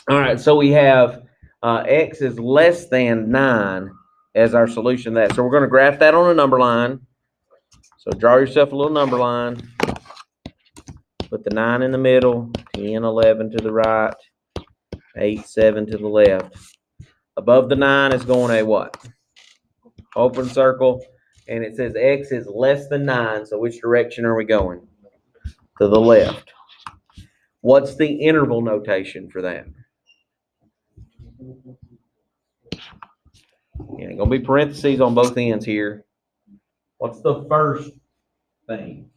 All right, so we have x is less than 9 as our solution to that. So we're going to graph that on a number line. So draw yourself a little number line. Put the 9 in the middle, 10, 11 to the right, 8, 7 to the left. Above the 9 is going a what? Open circle. And it says x is less than 9. So which direction are we going? To the left. What's the interval notation for that? Yeah, going to be parentheses on both ends here. What's the first thing?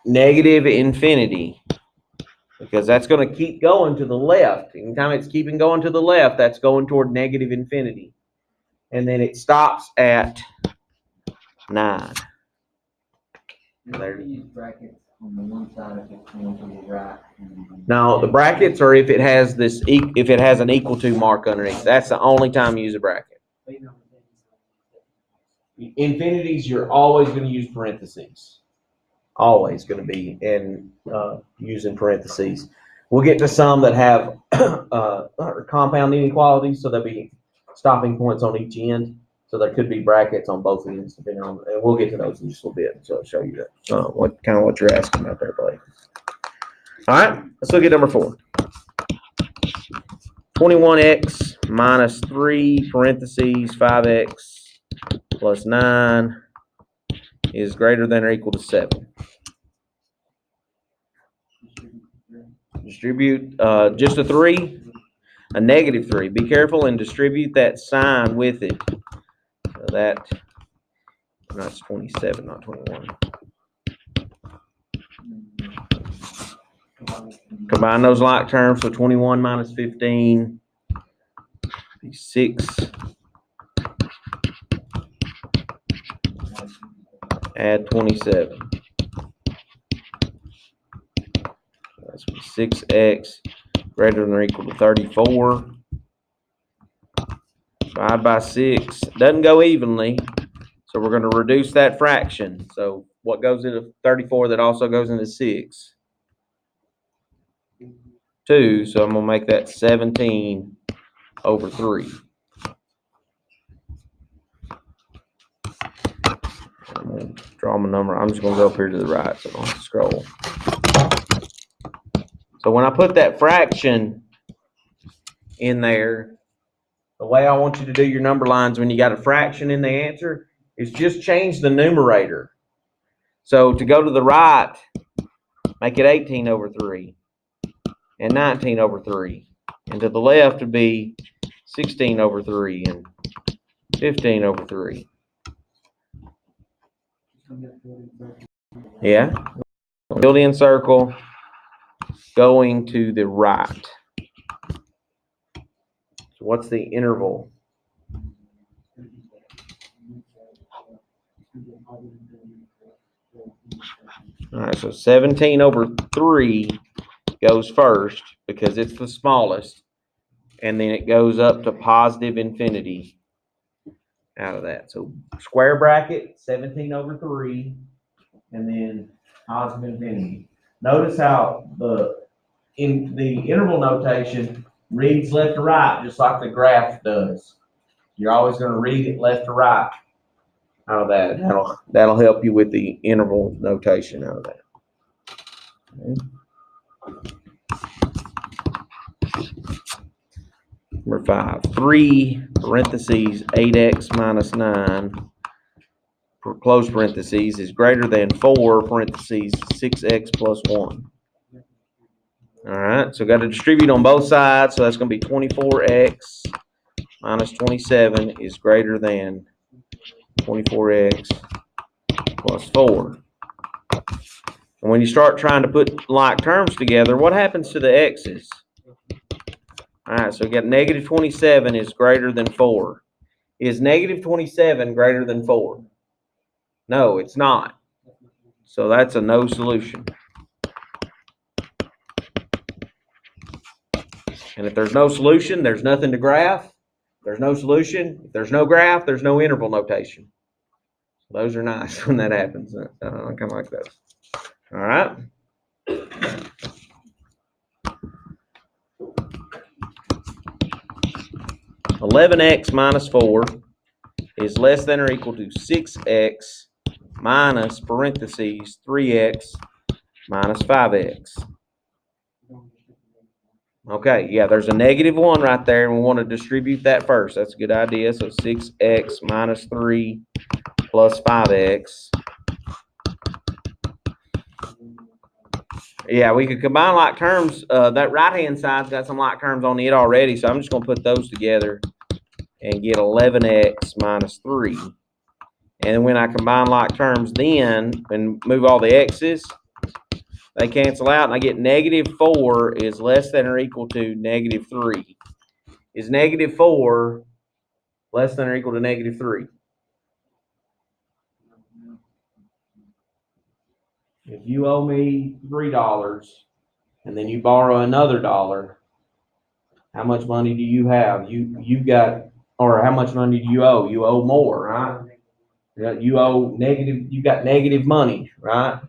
Negative infinity. Because that's going to keep going to the left. Anytime it's keeping going to the left, that's going toward negative infinity. And then it stops at 9. There. Brackets on the one side of it going to the right. Now the brackets are if it has this, if it has an equal to mark underneath. That's the only time you use a bracket. Infinities, you're always going to use parentheses. Always going to be in using parentheses. We'll get to some that have compound inequalities, so there'll be stopping points on each end. So there could be brackets on both ends, depending on, and we'll get to those in just a little bit. So I'll show you that what you're asking about there, Blake. All right, let's look at number 4. 21x minus 3 parentheses 5x plus 9 is greater than or equal to 7. Distribute just a 3, a negative 3. Be careful and distribute that sign with it. So that's 27, not 21. Combine those like terms. So 21 minus 15 is 6. Add 27. That's 6x greater than or equal to 34. Divide by 6. Doesn't go evenly. So we're going to reduce that fraction. So what goes into 34 that also goes into 6? 2. So I'm going to make that 17 over 3. I'm going to draw my number. I'm just going to go up here to the right so I don't have to scroll. So when I put that fraction in there, the way I want you to do your number lines when you got a fraction in the answer is just change the numerator. So to go to the right, make it 18 over 3 and 19 over 3. And to the left would be 16 over 3 and 15 over 3. Yeah. Built-in circle going to the right. So what's the interval? All right, so 17 over 3 goes first because it's the smallest. And then it goes up to positive infinity out of that. So square bracket, 17 over 3, and then positive infinity. Notice how in the interval notation reads left to right just like the graph does. You're always going to read it left to right out of that. That'll help you with the interval notation out of that. Okay. Number 5, 3 parentheses 8x minus 9 close parentheses is greater than 4 parentheses 6x plus 1. All right, so got to distribute on both sides. So that's going to be 24x minus 27 is greater than 24x plus 4. And when you start trying to put like terms together, what happens to the x's? All right, so we got negative 27 is greater than 4. Is negative 27 greater than 4? No, it's not. So that's a no solution. And if there's no solution, there's nothing to graph. There's no solution. If there's no graph, there's no interval notation. Those are nice when that happens. I kind of like those. All right. 11x minus 4 is less than or equal to 6x minus parentheses 3x minus 5x. Okay, yeah, there's a negative 1 right there, and we want to distribute that first. That's a good idea. So 6x minus 3 plus 5x. Yeah, we could combine like terms. That right-hand side's got some like terms on it already, so I'm just going to put those together and get 11x minus 3. And then when I combine like terms then and move all the x's, they cancel out, and I get negative 4 is less than or equal to negative 3. Is negative 4 less than or equal to negative 3? If you owe me $3 and then you borrow another $1, how much money do you have? You've got, or how much money do you owe? You owe more, right? You owe negative, you got negative money, right?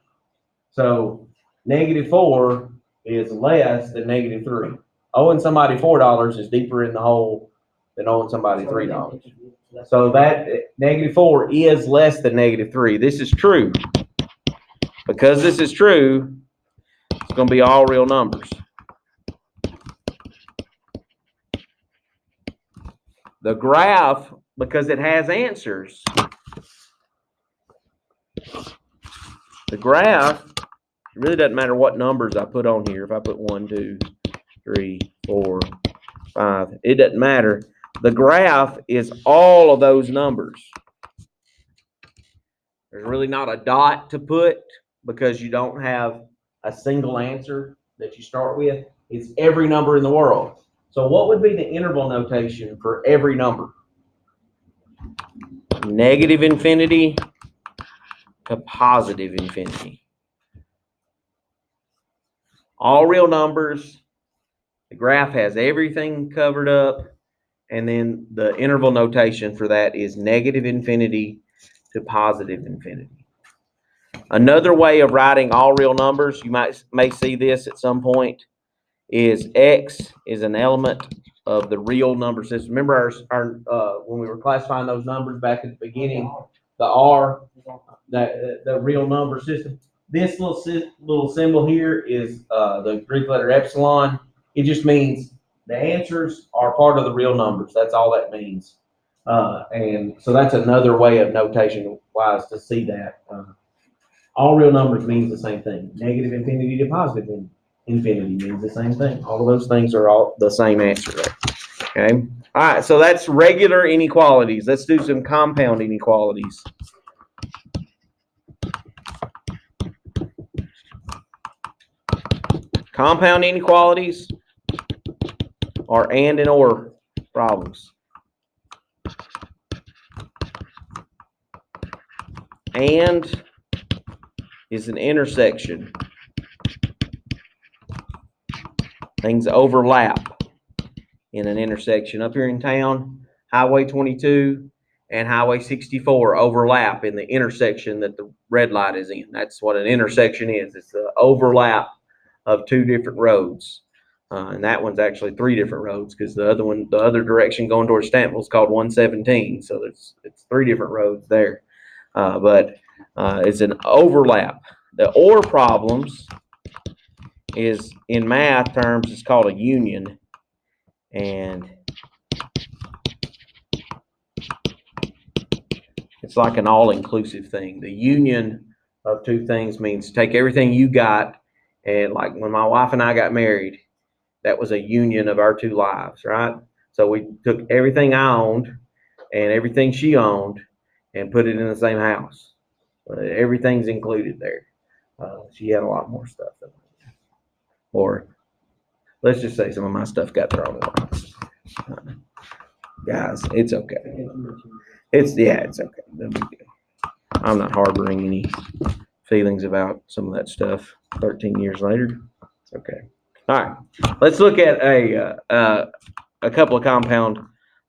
So negative 4 is less than negative 3. Owing somebody $4 is deeper in the hole than owing somebody $3. So that negative 4 is less than negative 3. This is true. Because this is true, it's going to be all real numbers. The graph, because it has answers, the graph, it really doesn't matter what numbers I put on here. If I put 1, 2, 3, 4, 5, it doesn't matter. The graph is all of those numbers. There's really not a dot to put because you don't have a single answer that you start with. It's every number in the world. So what would be the interval notation for every number? Negative infinity to positive infinity. All real numbers. The graph has everything covered up. And then the interval notation for that is negative infinity to positive infinity. Another way of writing all real numbers, you may see this at some point, is x is an element of the real number system. Remember our when we were classifying those numbers back at the beginning, the R, the real number system. This little symbol here is the Greek letter epsilon. It just means the answers are part of the real numbers. That's all that means. And so that's another way of notation wise to see that. All real numbers means the same thing. Negative infinity to positive infinity means the same thing. All of those things are all the same answer. Okay. All right. So that's regular inequalities. Let's do some compound inequalities. Compound inequalities are and or problems. And is an intersection. Things overlap in an intersection. Up here in town, Highway 22 and Highway 64 overlap in the intersection that the red light is in. That's what an intersection is. It's the overlap of two different roads. And that one's actually 3 different roads because the other one, the other direction going towards Stantonville is called 117. So it's 3 different roads there. But it's an overlap. The OR problems is, in math terms, it's called a union. And it's like an all-inclusive thing. The union of two things means take everything you got, and like when my wife and I got married, that was a union of our 2 lives, right? So we took everything I owned and everything she owned and put it in the same house. Everything's included there. She had a lot more stuff than me. Or let's just say some of my stuff got thrown away. Guys, it's okay. It's okay. No big deal. I'm not harboring any feelings about some of that stuff 13 years later. It's okay. All right, let's look at a couple of compound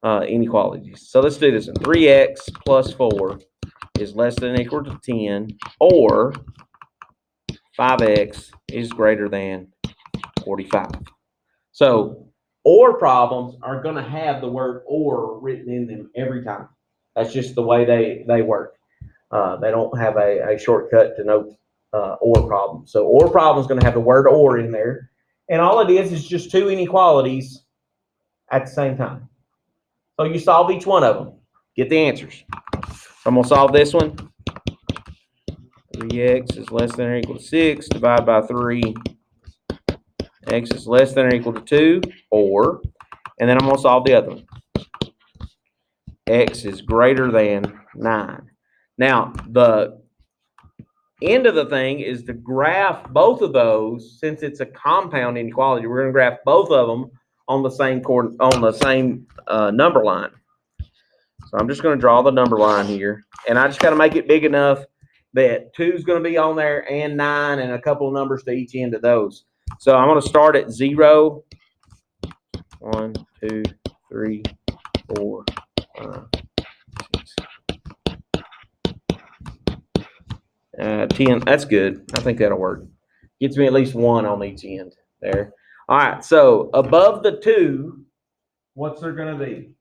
inequalities. So let's do this one. 3x plus 4 is less than or equal to 10, or 5x is greater than 45. So Or problems are going to have the word or written in them every time. That's just the way they work. They don't have a shortcut to note or problem. So or problem is going to have the word or in there. And all it is just two inequalities at the same time. So you solve each one of them. Get the answers. So I'm going to solve this one. 3x is less than or equal to 6 divided by 3. X is less than or equal to 2, or, and then I'm going to solve the other one. X is greater than 9. Now, the end of the thing is to graph both of those. Since it's a compound inequality, we're going to graph both of them on the same number line. So I'm just going to draw the number line here, and I just got to make it big enough that 2 is going to be on there and 9 and a couple of numbers to each end of those. So I'm going to start at 0, 1, 2, 3, 4, 5, 6, 10. That's good. I think that'll work. Gets me at least 1 on each end there. All right. So above the 2, what's there going to be?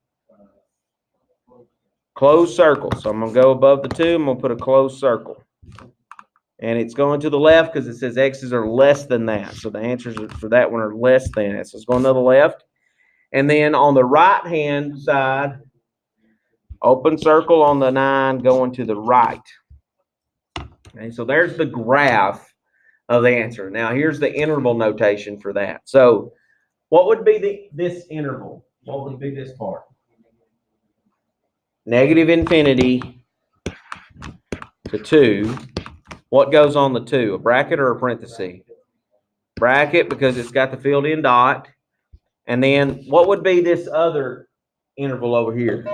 Closed circle. So I'm going to go above the 2. I'm going to put a closed circle. And it's going to the left because it says x's are less than that. So the answers for that one are less than that. So it's going to the left. And then on the right-hand side, open circle on the 9 going to the right. Okay, so there's the graph of the answer. Now here's the interval notation for that. So what would be this interval? What would be this part? Negative infinity to 2. What goes on the 2? A bracket or a parenthesis? Bracket, because it's got the filled in dot. And then what would be this other interval over here?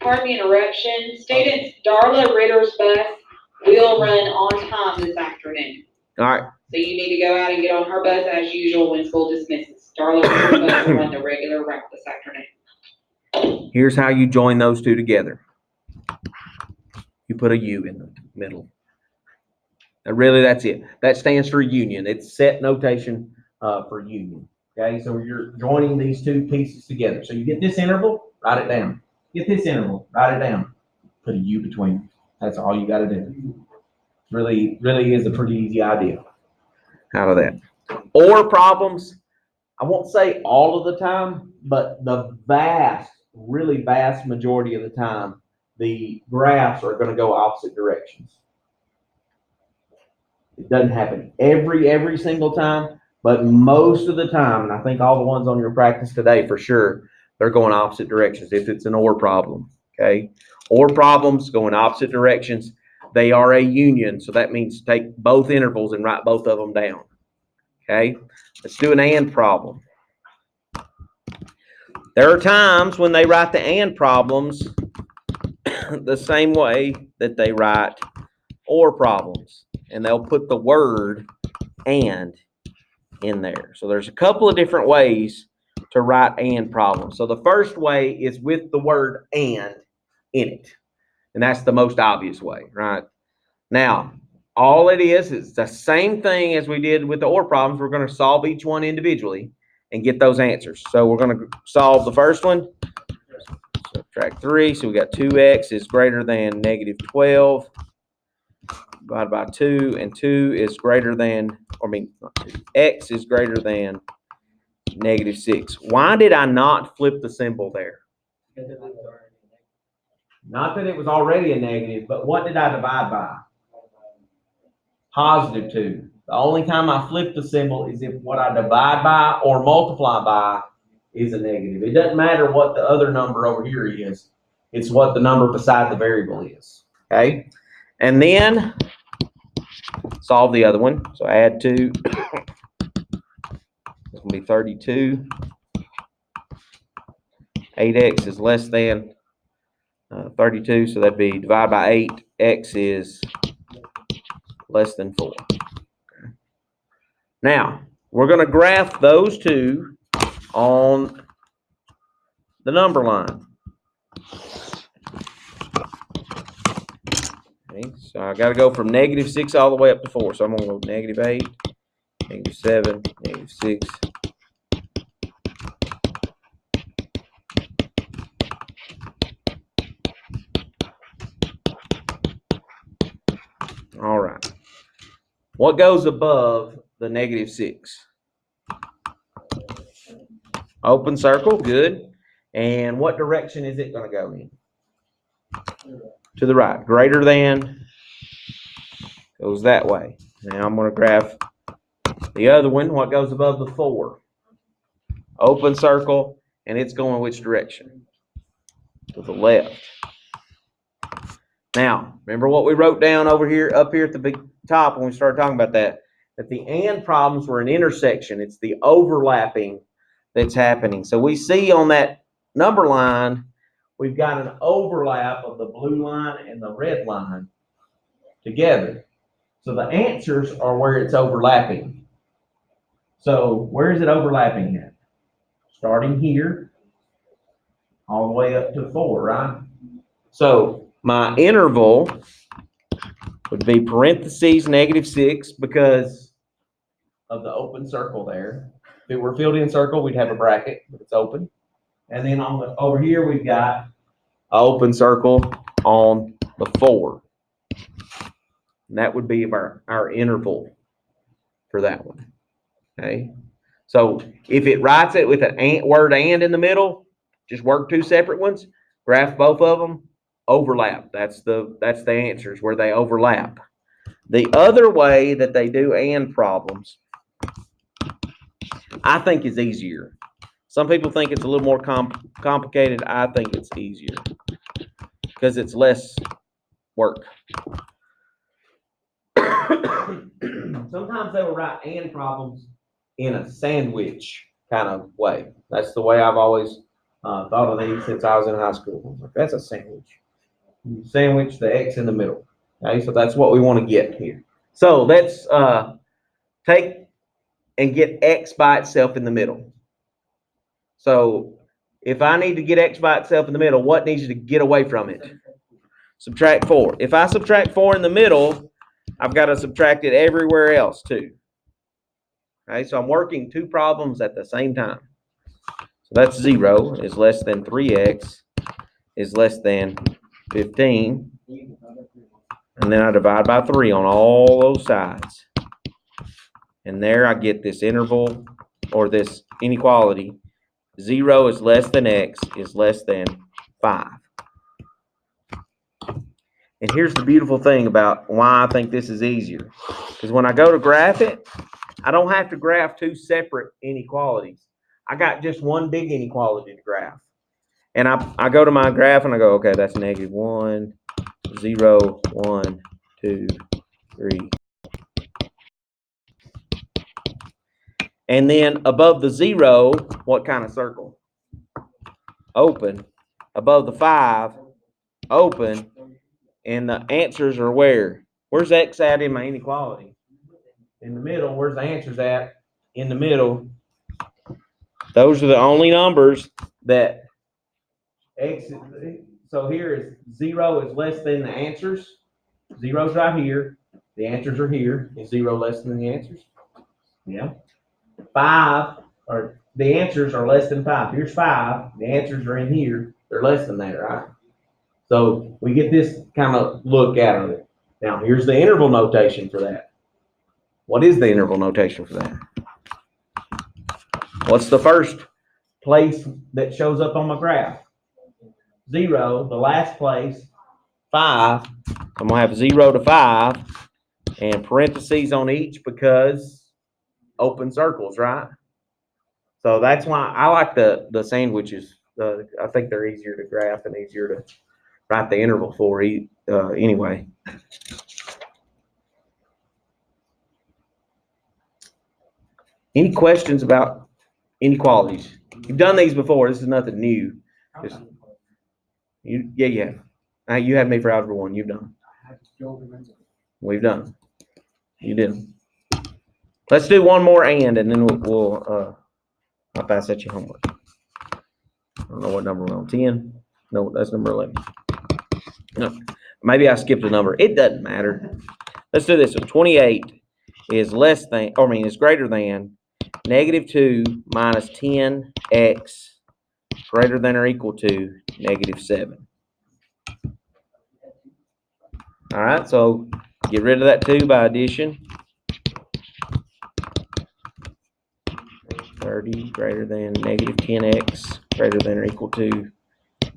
Pardon the interruption. Students, Darla Ritter's bus will run on time this afternoon. All right. So you need to go out and get on her bus as usual when school dismisses. Darla Ritter's bus will run the regular route this afternoon. Here's how you join those two together. You put a U in the middle. And really, that's it. That stands for union. It's set notation for union. Okay, so you're joining these two pieces together. So you get this interval, write it down. Get this interval, write it down. Put a U between them. That's all you got to do. Really is a pretty easy idea out of that. Or problems, I won't say all of the time, but the really vast majority of the time, the graphs are going to go opposite directions. It doesn't happen every single time, but most of the time, and I think all the ones on your practice today for sure, they're going opposite directions if it's an or problem. Okay, or problems go in opposite directions. They are a union, so that means take both intervals and write both of them down. Okay, let's do an and problem. There are times when they write the and problems the same way that they write or problems, and they'll put the word and in there. So there's a couple of different ways to write and problems. So the first way is with the word and in it, and that's the most obvious way, right? Now, all it is the same thing as we did with the or problems. We're going to solve each one individually and get those answers. So we're going to solve the first one. Subtract 3. So we got 2x is greater than negative 12 divided by 2, and 2 is greater than, not 2, x is greater than negative 6. Why did I not flip the symbol there? Not that it was already a negative, but what did I divide by? Positive 2. The only time I flip the symbol is if what I divide by or multiply by is a negative. It doesn't matter what the other number over here is. It's what the number beside the variable is. Okay? And then solve the other one. So add 2. It's going to be 32. 8x is less than 32, so that'd be divided by 8. X is less than 4. Okay. Now, we're going to graph those two on the number line. Okay, so I got to go from negative 6 all the way up to 4. So I'm going to go negative 8, negative 7, negative 6, What goes above the -6? Open circle, good. And what direction is it going to go in? To the right. Greater than goes that way. Now I'm going to graph the other one. What goes above the 4? Open circle, and it's going which direction? To the left. Now, remember what we wrote down over here, up here at the big top when we started talking about that the and problems were an intersection. It's the overlapping that's happening. So we see on that number line, we've got an overlap of the blue line and the red line together. So the answers are where it's overlapping. So where is it overlapping at? Starting here, all the way up to 4, right? So my interval would be parentheses -6 because of the open circle there. If it were filled in circle, we'd have a bracket, but it's open. And then on the over here, we've got an open circle on the 4. And that would be our interval for that one. Okay. So if it writes it with an word and in the middle, just work 2 separate ones, graph both of them, overlap. That's the answers where they overlap. The other way that they do and problems, I think, is easier. Some people think it's a little more complicated. I think it's easier because it's less work. Sometimes they will write and problems in a sandwich kind of way. That's the way I've always thought of these since I was in high school. Like, that's a sandwich. You sandwich the X in the middle. Okay, so that's what we want to get here. So let's take and get X by itself in the middle. So if I need to get X by itself in the middle, what needs to get away from it? Subtract 4. If I subtract 4 in the middle, I've got to subtract it everywhere else too. Okay, so I'm working 2 problems at the same time. So that's 0 is less than 3x is less than 15. And then I divide by 3 on all those sides. And there I get this interval or this inequality. 0 is less than x is less than 5. And here's the beautiful thing about why I think this is easier. Because when I go to graph it, I don't have to graph 2 separate inequalities. I got just one big inequality to graph. And I go to my graph and I go, okay, that's -1, 0, 1, 2, 3. And then above the 0, what kind of circle? Open. Above the 5, open. And the answers are where? Where's X at in my inequality? In the middle. Where's the answers at? In the middle. Those are the only numbers that X is. So here is 0 is less than the answers. 0's right here. The answers are here. Is 0 less than the answers? Yeah. 5, or the answers are less than 5. Here's 5. The answers are in here. They're less than that, right? So we get this kind of look out of it. Now, here's the interval notation for that. What is the interval notation for that? What's the first place that shows up on my graph? 0. The last place, 5. I'm going to have 0 to 5 and parentheses on each because open circles, right? So that's why I like the sandwiches. I think they're easier to graph and easier to write the interval for anyway. Any questions about inequalities? You've done these before. This is nothing new. Yeah. You had me for Algebra 1. You've done. We've done. You did. Let's do one more and then we'll I'll pass that you homework. I don't know what number we're on. 10? No, that's number 11. No, maybe I skipped a number. It doesn't matter. Let's do this one. 28 is is greater than -2 minus 10x greater than or equal to -7. All right, so get rid of that 2 by addition. 30 greater than negative 10x greater than or equal to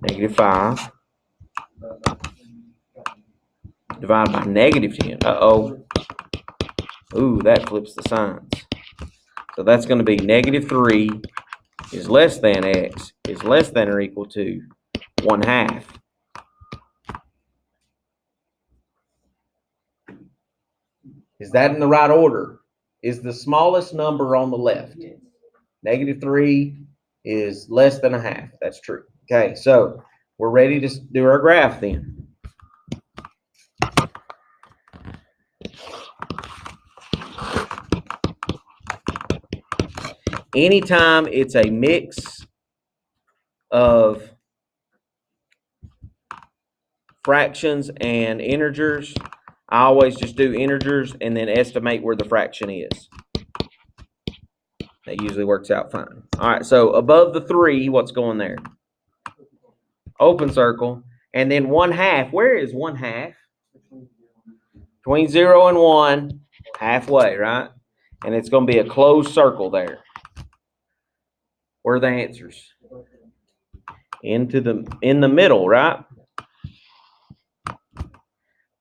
negative 5. Divided by negative 10. Uh-oh. Ooh, that flips the signs. So that's going to be negative 3 is less than x is less than or equal to 1/2. Is that in the right order? Is the smallest number on the left? Negative 3 is less than 1/2. That's true. Okay, so we're ready to do our graph then. Anytime it's a mix of fractions and integers, I always just do integers and then estimate where the fraction is. That usually works out fine. All right, so above the 3, what's going there? Open circle. And then 1/2. Where is 1/2? Between 0 and 1, halfway, right? And it's going to be a closed circle there. Where are the answers? In the middle, right?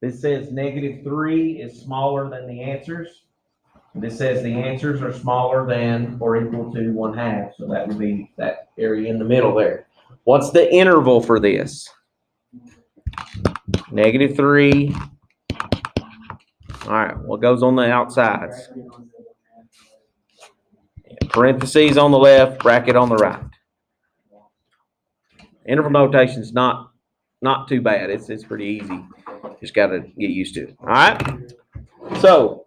This says negative 3 is smaller than the answers. This says the answers are smaller than or equal to 1/2. So that would be that area in the middle there. What's the interval for this? Negative 3. All right, what goes on the outsides? Parentheses on the left, bracket on the right. Interval notation is not too bad. It's pretty easy. Just got to get used to it. All right. So